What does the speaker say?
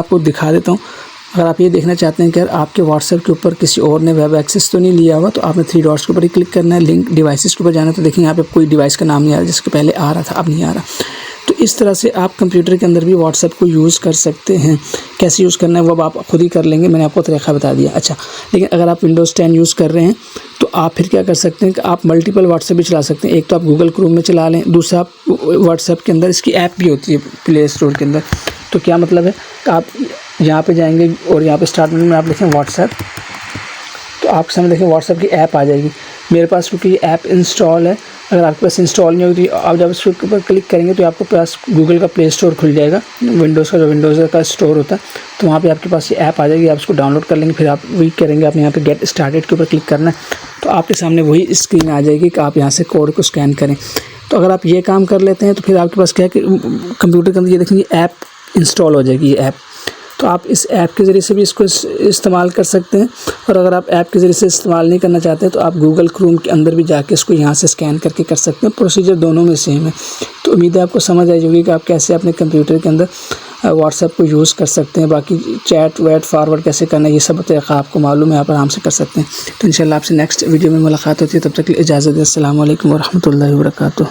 आपको दिखा देता हूँ। अगर आप ये देखना चाहते हैं कि यार आपके व्हाट्सएप के ऊपर किसी और ने वेब एक्सेस तो नहीं लिया हुआ, तो आपने 3 डॉट्स के ऊपर ही क्लिक करना है। लिंक डिवाइसेस के ऊपर जाना है, तो देखिए यहाँ पे कोई डिवाइस का नाम नहीं आ रहा, जिसके पहले आ रहा था अब नहीं आ रहा। तो इस तरह से आप कंप्यूटर के अंदर भी व्हाट्सएप को यूज़ कर सकते हैं। कैसे यूज़ करना है वो अब आप खुद ही कर लेंगे, मैंने आपको तरीका बता दिया। अच्छा, लेकिन अगर आप विंडोज़ 10 यूज़ कर रहे हैं तो आप फिर क्या कर सकते हैं कि आप मल्टीपल व्हाट्सएप भी चला सकते हैं। एक तो आप गूगल क्रोम में चला लें, दूसरा आप व्हाट्सएप के अंदर इसकी ऐप भी होती है प्ले स्टोर के अंदर। तो क्या मतलब है कि आप यहाँ पे जाएंगे और यहाँ पे स्टार्ट मेनू में आप लिखें व्हाट्सएप, तो आपके सामने देखें व्हाट्सएप की ऐप आ जाएगी। मेरे पास क्योंकि ये ऐप इंस्टॉल है, अगर आपके पास इंस्टॉल नहीं होती, आप जब इसके ऊपर क्लिक करेंगे तो आपके पास गूगल का प्ले स्टोर खुल जाएगा, विंडोज़ का जो विंडोज़ का स्टोर होता है, तो वहाँ पे आपके पास ये ऐप आ जाएगी। आप इसको डाउनलोड कर लेंगे, फिर आप वही करेंगे, आप यहाँ पे गेट स्टार्टेड के ऊपर क्लिक करना है, तो आपके सामने वही स्क्रीन आ जाएगी कि आप यहाँ से कोड को स्कैन करें। तो अगर आप ये काम कर लेते हैं तो फिर आपके पास क्या है कि कंप्यूटर के अंदर ये देखेंगे ऐप इंस्टॉल हो जाएगी, ये ऐप। तो आप इस ऐप के ज़रिए से भी इसको इस्तेमाल कर सकते हैं। और अगर आप ऐप के ज़रिए से इस्तेमाल नहीं करना चाहते तो आप गूगल क्रोम के अंदर भी जाके इसको यहाँ से स्कैन करके कर सकते हैं। प्रोसीजर दोनों में सेम है। तो उम्मीद है आपको समझ आई होगी कि आप कैसे अपने कंप्यूटर के अंदर व्हाट्सएप को यूज़ कर सकते हैं। बाकी चैट वैट फॉरवर्ड कैसे करना है ये सब तरीक़ा आपको मालूम है, आप आराम से कर सकते हैं। तो इंशाल्लाह आपसे नेक्स्ट वीडियो में मुलाकात होती है, तब तक के लिए इजाज़त है। अस्सलामु अलैकुम व रहमतुल्लाहि व बरकातुहू।